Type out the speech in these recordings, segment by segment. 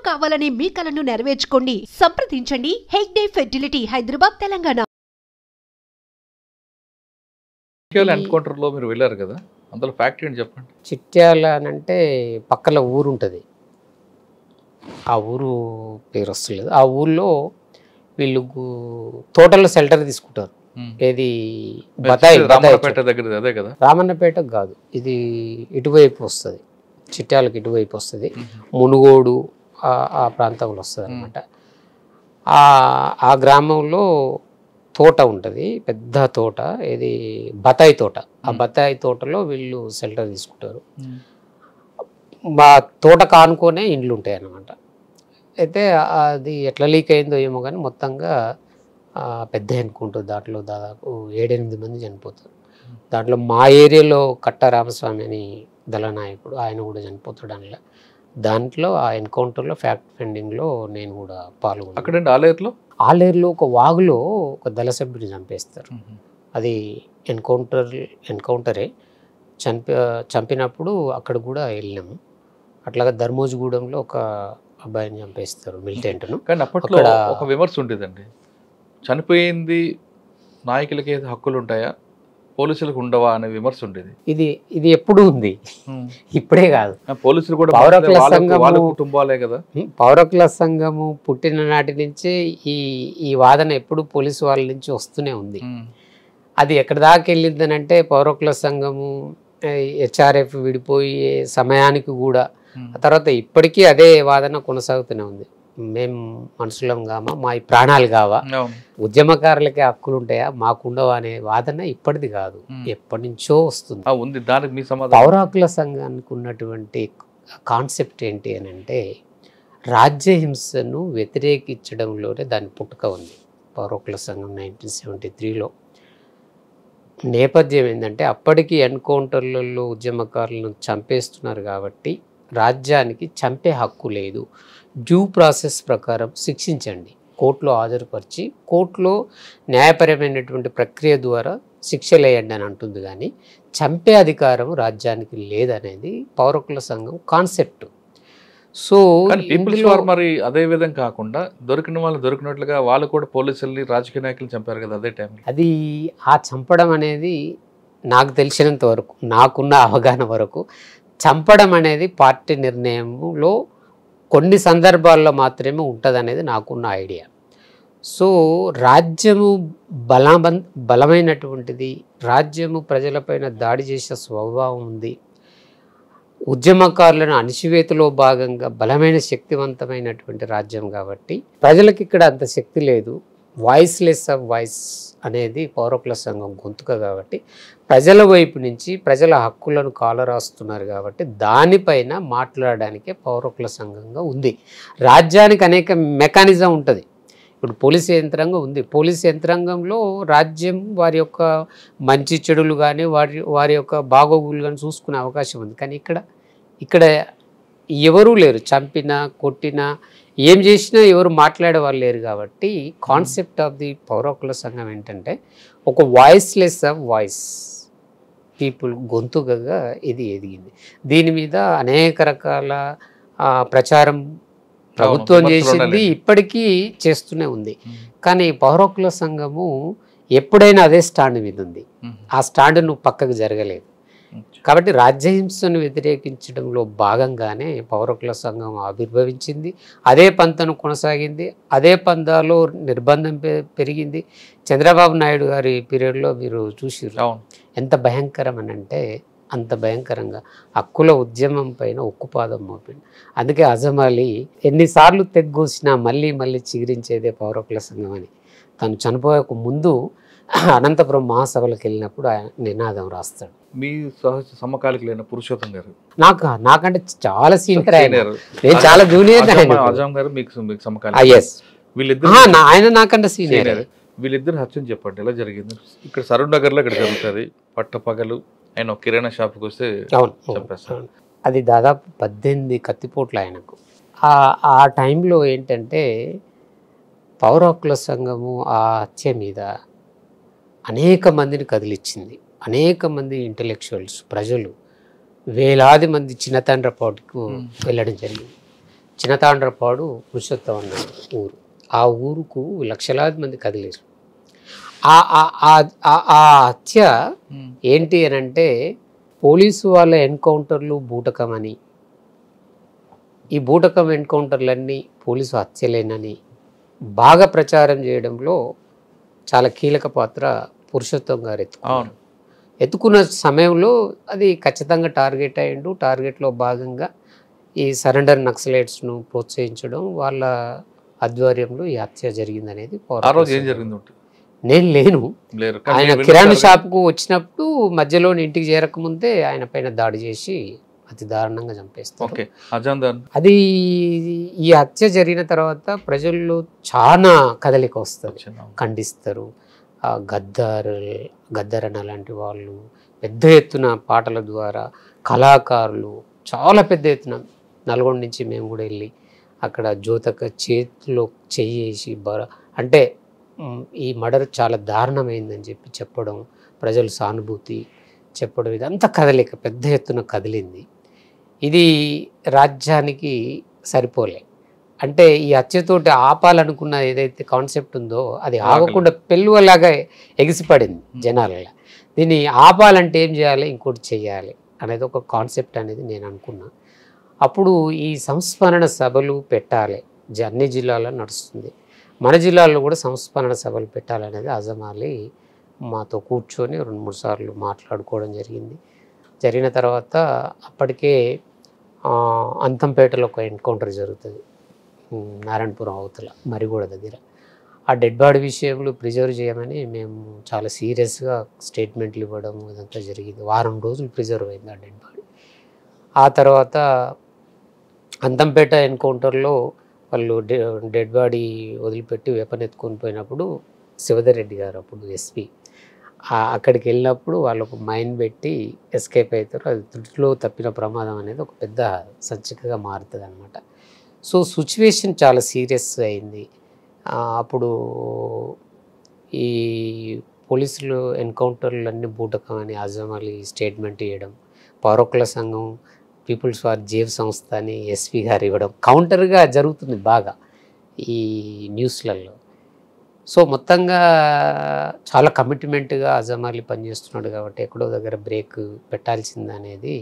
కావాలనే మీ కలను నెరవేర్చుకోండి. సంప్రదించండి హెగ్డే ఫెర్టిలిటీ, హైదరాబాద్, తెలంగాణ. చిట్యాల ఎన్కౌంటర్లో మీరు వెళ్ళారు కదా, అందులో ఫ్యాక్ట్ ఏంటి చెప్పండి. చిట్యాల అంటే పక్కన ఊరు ఉంటుంది, ఆ ఊరు పేరు వస్తలేదు. ఆ ఊళ్ళో వీళ్ళు తోటలో షెల్టర్ తీసుకుంటారు. ఏది రామన్నపేట దగ్గర అదే కదా? రామన్నపేట కాదు, ఇది ఇటువైపు వస్తుంది, చిట్యాలకు ఇటువైపు వస్తుంది, మునుగోడు ఆ ప్రాంతంలో వస్తుంది అనమాట. ఆ గ్రామంలో తోట ఉంటుంది, పెద్ద తోట, ఇది బత్తాయి తోట. ఆ బత్తాయి తోటలో వీళ్ళు షెల్టర్ తీసుకుంటారు. మా తోట కానుకొనే ఇండ్లు ఉంటాయి అన్నమాట. అయితే అది ఎట్లా లీక్ అయిందో ఏమో కానీ మొత్తంగా పెద్ద ఎన్కౌంటర్, దాంట్లో దాదాపు 7-8 మంది చనిపోతారు. దాంట్లో మా ఏరియాలో కట్ట రామస్వామి అని దళనాయకుడు, ఆయన కూడా చనిపోతాడు. దాంట్లో ఆ ఎన్కౌంటర్లో ఫ్యాక్ట్ ఫైండింగ్లో నేను కూడా పాల్గొన్నాను. అక్కడండి ఆలేరులో ఒక వాగులో ఒక దళ సభ్యుని చంపేస్తారు. అది ఎన్కౌంటరే. చంపినప్పుడు అక్కడ కూడా వెళ్ళాము. అట్లాగా ధర్మోజిగూడెంలో ఒక అబ్బాయిని చంపేస్తారు, మిలిటెంట్ను. కానీ అప్పట్లో ఒక విమర్శ ఉండేదండి, చనిపోయింది నాయకులకి హక్కులు ఉంటాయా, పోలీసులకు ఉండవా అనే విమర్శ ఉండేది. ఇది ఎప్పుడు ఉంది, ఇప్పుడే కాదు. పోలీసులు కూడా వాళ్ళ కుటుంబాలే కదా. పౌరకుల సంఘము పుట్టిన నాటి నుంచే ఈ వాదన ఎప్పుడు పోలీసు వాళ్ళ నుంచి వస్తూనే ఉంది. అది ఎక్కడి దాకా వెళ్ళిందని అంటే పౌరకుల సంఘము హెచ్ఆర్ఎఫ్ విడిపోయే సమయానికి కూడా, ఆ తర్వాత ఇప్పటికీ అదే వాదన కొనసాగుతూనే ఉంది. మేము మనుషులం కామా, మా ప్రాణాలు కావా, ఉద్యమకారులకే హక్కులు ఉంటాయా, మాకుండవా అనే వాదన ఇప్పటిది కాదు, ఎప్పటి నుంచో వస్తుంది. పౌర హక్కుల సంఘానికి ఉన్నటువంటి కాన్సెప్ట్ ఏంటి అని అంటే, రాజ్యహింసను వ్యతిరేకించడంలోనే దాని పుట్టుక ఉంది. పౌర హక్కుల సంఘం 1973లో నేపథ్యం ఏంటంటే, అప్పటికి ఎన్కౌంటర్లలో ఉద్యమకారులను చంపేస్తున్నారు కాబట్టి రాజ్యానికి చంపే హక్కు లేదు, డ్యూ ప్రాసెస్ ప్రకారం శిక్షించండి, కోర్టులో హాజరుపరిచి కోర్టులో న్యాయపరమైనటువంటి ప్రక్రియ ద్వారా శిక్షలేయండి అని అంటుంది. కానీ చంపే అధికారం రాజ్యానికి లేదనేది పౌర హక్కుల సంఘం కాన్సెప్ట్. సో మరి అదే విధంగా కాకుండా దొరికిన వాళ్ళు దొరికినట్లుగా వాళ్ళు కూడా పోలీసుల్ని, రాజకీయ నాయకులు చంపారు కదా అదే టైం. అది ఆ చంపడం అనేది నాకు తెలిసినంత వరకు, నాకున్న అవగాహన వరకు, చంపడం అనేది పార్టీ నిర్ణయంలో కొన్ని సందర్భాల్లో మాత్రమే ఉంటుంది అనేది నాకున్న ఐడియా. సో రాజ్యము బలమైనటువంటిది, రాజ్యము ప్రజలపైన దాడి చేసే స్వభావం ఉంది, ఉద్యమకారులను అణిచివేతలో భాగంగా బలమైన శక్తివంతమైనటువంటి రాజ్యం కాబట్టి ప్రజలకు ఇక్కడ అంత శక్తి లేదు. వాయిస్లెస్ ఆఫ్ వాయిస్ అనేది పౌర హక్కుల సంఘం గొంతుక కాబట్టి ప్రజల వైపు నుంచి ప్రజల హక్కులను కాలరాస్తున్నారు కాబట్టి దానిపైన మాట్లాడడానికే పౌర హక్కుల సంఘంగా ఉంది. రాజ్యానికి అనేక మెకానిజం ఉంటుంది. ఇప్పుడు పోలీసు యంత్రాంగం ఉంది, పోలీసు యంత్రాంగంలో రాజ్యం వారి యొక్క మంచి చెడులు కానీ వారి యొక్క బాగోగులు కానీ చూసుకునే అవకాశం ఉంది. కానీ ఇక్కడ ఎవరూ లేరు, చంపినా కొట్టినా ఏం చేసినా ఎవరు మాట్లాడే వాళ్ళు లేరు. కాబట్టి కాన్సెప్ట్ ఆఫ్ ది పౌర హక్కుల సంఘం ఏంటంటే, ఒక వాయిస్లెస్ ఆఫ్ వాయిస్ పీపుల్ గొంతుకగా ఇది ఎదిగింది. దీని మీద అనేక రకాల ప్రచారం ప్రభుత్వం చేసింది, ఇప్పటికీ చేస్తూనే ఉంది. కానీ పౌర హక్కుల సంఘము ఎప్పుడైనా అదే స్టాండ్ మీద ఉంది, ఆ స్టాండ్ నువ్వు పక్కకు జరగలేదు. కాబట్టి రాజ్యహింసను వ్యతిరేకించడంలో భాగంగానే పౌర హక్కుల సంఘం ఆవిర్భవించింది, అదే పంతను కొనసాగింది, అదే పందాలో నిర్బంధం పెరిగింది. చంద్రబాబు నాయుడు గారి పీరియడ్లో మీరు చూసిర్రు ఎంత భయంకరం అని అంటే, అంత భయంకరంగా హక్కుల ఉద్యమం పైన ఉక్కుపాదం మోపింది. అందుకే అజమాలి ఎన్నిసార్లు తెగ్గోసినా మళ్ళీ మళ్ళీ చిగురించేదే పౌర హక్కుల సంఘం అని తను చనిపోయక ముందు అనంతపురం మహాసభలకు వెళ్ళినప్పుడు ఆయన నినాదం రాస్తాడు. మీ సమకాలికులైన పురుషోత్తం గారు నాకంటే చాలా సీనియర్, నేను చాలా జూనియర్. ఆయన నాకంటే సీనియర్. వీళ్ళిద్దరు హత్యం చెప్పండి, ఎలా జరిగింది? ఇక్కడ సరూర్ నగర్లో ఇక్కడ జరుగుతుంది, పట్టపగలు ఆయన కిరాణా షాప్కి వస్తే చంపేస్తాడు. అది దాదాపు 18 కత్తిపోట్లు ఆయనకు. ఆ టైంలో ఏంటంటే పౌర హక్కుల సంఘము ఆ హత్య మీద అనేక మందిని కదిలిచ్చింది. అనేక మంది ఇంటలెక్చువల్స్, ప్రజలు, వేలాది మంది చిన్నతండ్రపాటుకు వెళ్ళడం జరిగింది. చిన్నతాండ్రపాడు పురుషోత్తం అన్న ఊరు. ఆ ఊరుకు లక్షలాది మంది కదిలేరు. ఆ హత్య ఏంటి అని అంటే పోలీసు వాళ్ళ ఎన్కౌంటర్లు బూటకమని, ఈ బూటకం ఎన్కౌంటర్లన్నీ పోలీసు హత్యలేనని బాగా ప్రచారం చేయడంలో చాలా కీలక పాత్ర పురుషోత్తం గారు ఎత్తుకున్న సమయంలో అది ఖచ్చితంగా టార్గెట్ అయ్యిండు. టార్గెట్లో భాగంగా ఈ సరెండర్ నక్సలైట్స్ను ప్రోత్సహించడం, వాళ్ళ ఆధ్వర్యంలో ఈ హత్య జరిగిందనేది నేను లేను. ఆయన కిరాణా షాప్కు వచ్చినప్పుడు మధ్యలో ఇంటికి చేరకముందే ఆయన పైన దాడి చేసి అతి దారుణంగా చంపేస్తారు. అది ఈ హత్య జరిగిన తర్వాత ప్రజల్లో చాలా కదలిక వస్తుంది, ఖండిస్తారు. గద్దరన్న లాంటి వాళ్ళు పెద్ద ఎత్తున పాటల ద్వారా, కళాకారులు చాలా పెద్ద ఎత్తున, నల్గొండ నుంచి మేము కూడా వెళ్ళి అక్కడ జ్యోతక చేతిలో చెయ్యేసి అంటే ఈ మర్డర్ చాలా దారుణమైందని చెప్పడం, ప్రజలు సానుభూతి చెప్పడం, ఇదంతా కదలిక పెద్ద ఎత్తున కదిలింది. ఇది రాజ్యానికి సరిపోలే. అంటే ఈ హత్యతోటి ఆపాలనుకున్న ఏదైతే కాన్సెప్ట్ ఉందో అది ఆగకుండా పెళ్ళువలాగా ఎగిసిపడింది జనాలలో. దీన్ని ఆపాలంటే ఏం చేయాలి, ఇంకోటి చేయాలి అనేది ఒక కాన్సెప్ట్ అనేది నేను అనుకున్నా. అప్పుడు ఈ సంస్మరణ సభలు పెట్టాలి, అన్ని జిల్లాల్లో నడుస్తుంది, మన జిల్లాలో కూడా సంస్మరణ సభలు పెట్టాలనేది అజమ్ అలీ మాతో కూర్చొని 2-3 సార్లు మాట్లాడుకోవడం జరిగింది. జరిగిన తర్వాత అప్పటికే అంతంపేటలో ఒక ఎన్కౌంటర్ జరుగుతుంది, నారాయణపురం అవతల మరిగూడ దగ్గర. ఆ డెడ్ బాడీ విషయంలో ప్రిజర్వ్ చేయమని మేము చాలా సీరియస్గా స్టేట్మెంట్లు ఇవ్వడం ఇదంతా జరిగింది. వారం రోజులు ప్రిజర్వ్ అయింది ఆ డెడ్ బాడీ. ఆ తర్వాత అంతంపేట ఎన్కౌంటర్లో వాళ్ళు డెడ్ బాడీ వదిలిపెట్టి వెపన్ ఎత్తుకొని పోయినప్పుడు శివధర్ రెడ్డి గారు అప్పుడు ఎస్పీ అక్కడికి వెళ్ళినప్పుడు వాళ్ళకు మైండ్ పెట్టి ఎస్కేప్ అవుతారు. అది తుడిలో తప్పిన ప్రమాదం అనేది ఒక పెద్ద సంచికగా మారుతుంది అన్నమాట. సో సిచ్యువేషన్ చాలా సీరియస్ అయింది. అప్పుడు ఈ పోలీసులు ఎన్కౌంటర్లన్నీ బూటకం అని అజమ్ అలీ స్టేట్మెంట్ ఇవ్వడం, పౌరకుల సంఘం పీపుల్స్ వార్ జేవ్ సంస్థ అని ఎస్పీ గారు ఇవ్వడం కౌంటర్గా జరుగుతుంది బాగా ఈ న్యూస్లలో. సో మొత్తంగా చాలా కమిట్మెంట్గా అజమ్ అలీ పనిచేస్తున్నాడు కాబట్టి ఎక్కడో దగ్గర బ్రేక్ పెట్టాల్సిందనేది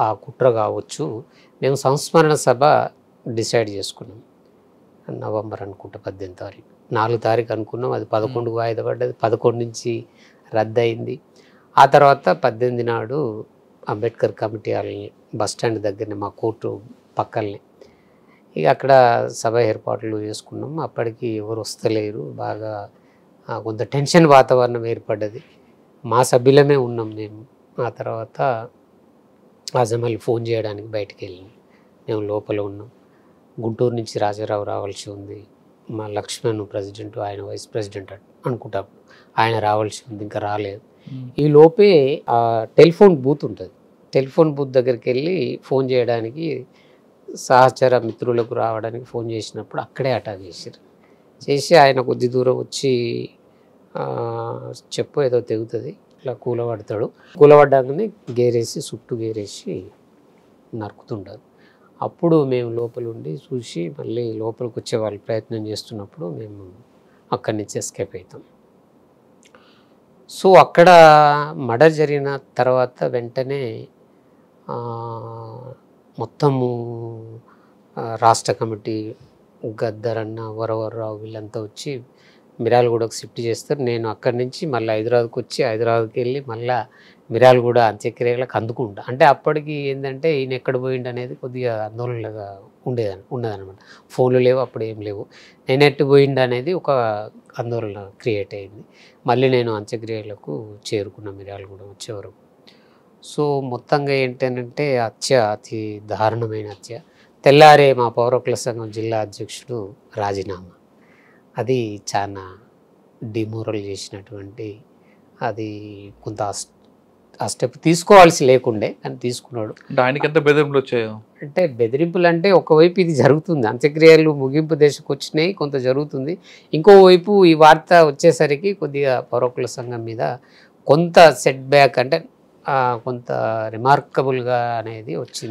ఆ కుట్ర కావచ్చు. మేము సంస్మరణ సభ డిసైడ్ చేసుకున్నాం. నవంబర్ అనుకుంటా 18 తారీఖు, 4 తారీఖు అనుకున్నాం. అది 11కు వాయిదా పడ్డది, 11 నుంచి రద్దు అయింది. ఆ తర్వాత 18 నాడు అంబేద్కర్ కమిటీ హాల్ని బస్టాండ్ దగ్గరనే మా కోర్టు పక్కనే ఇక అక్కడ సభ ఏర్పాట్లు చేసుకున్నాం. అప్పటికి ఎవరు వస్తలేరు, బాగా కొంత టెన్షన్ వాతావరణం ఏర్పడ్డది. మా సభ్యులమే ఉన్నాం మేము. ఆ తర్వాత అజమ్ అలీ ఫోన్ చేయడానికి బయటికి వెళ్ళాం, మేము లోపల ఉన్నాం. గుంటూరు నుంచి రాజారావు రావాల్సి ఉంది, మా లక్ష్మణ్ ప్రెసిడెంట్, ఆయన వైస్ ప్రెసిడెంట్ అనుకుంటా, ఆయన రావాల్సి ఉంది, ఇంకా రాలేదు. ఈ లోపే ఆ టెలిఫోన్ బూత్ ఉంటుంది, టెలిఫోన్ బూత్ దగ్గరికి వెళ్ళి ఫోన్ చేయడానికి సహచర మిత్రులకు రావడానికి ఫోన్ చేసినప్పుడు అక్కడే అటాక్ చేసి ఆయన కొద్ది దూరం వచ్చి చెప్పు ఏదో తెగుతుంది, ఇట్లా కూలబడతాడు. కూలబడ్డాకనే గేరేసి చుట్టూ గేరేసి నరుకుతుంటారు. అప్పుడు మేము లోపల ఉండి చూసి మళ్ళీ లోపలికి వచ్చే వాళ్ళు ప్రయత్నం చేస్తున్నప్పుడు మేము అక్కడి నుంచి ఎస్కేప్ అవుతాం. సో అక్కడ మర్డర్ జరిగిన తర్వాత వెంటనే మొత్తము రాష్ట్ర కమిటీ, గద్దరన్న, వరవర్రావు వీళ్ళంతా వచ్చి మిర్యాలగూడకు షిఫ్ట్ చేస్తారు. నేను అక్కడి నుంచి మళ్ళీ హైదరాబాద్కి వచ్చి హైదరాబాద్కి వెళ్ళి మళ్ళీ మిర్యాలగూడ అంత్యక్రియలకు అందుకుంటా. అంటే అప్పటికి ఏంటంటే ఈయన ఎక్కడ పోయిండు అనేది కొద్దిగా ఆందోళనగా ఉన్నదనమాట. ఫోన్లు లేవు, అప్పుడు ఏం లేవు. నేను ఎట్టు పోయిండు అనేది ఒక ఆందోళన క్రియేట్ అయింది. మళ్ళీ నేను అంత్యక్రియలకు చేరుకున్న మిర్యాలగూడ వచ్చే వరకు. సో మొత్తంగా ఏంటంటే హత్య అతి దారుణమైన హత్య. తెల్లారే మా పౌరకుల సంఘం జిల్లా అధ్యక్షుడు రాజీనామా, అది చాలా డిమోరల్ చేసినటువంటి, అది కొంత ఆ స్టెప్ తీసుకోవాల్సి లేకుండే కానీ తీసుకున్నాడు. ఆయనకి ఎంత బెదిరింపులు వచ్చాయో, అంటే బెదిరింపులు అంటే ఒకవైపు ఇది జరుగుతుంది, అంత్యక్రియలు ముగింపు దశకు వచ్చినాయి, కొంత జరుగుతుంది. ఇంకోవైపు ఈ వార్త వచ్చేసరికి కొద్దిగా పౌరకుల సంఘం మీద కొంత సెట్ బ్యాక్, అంటే కొంత రిమార్కబుల్గా అనేది వచ్చింది.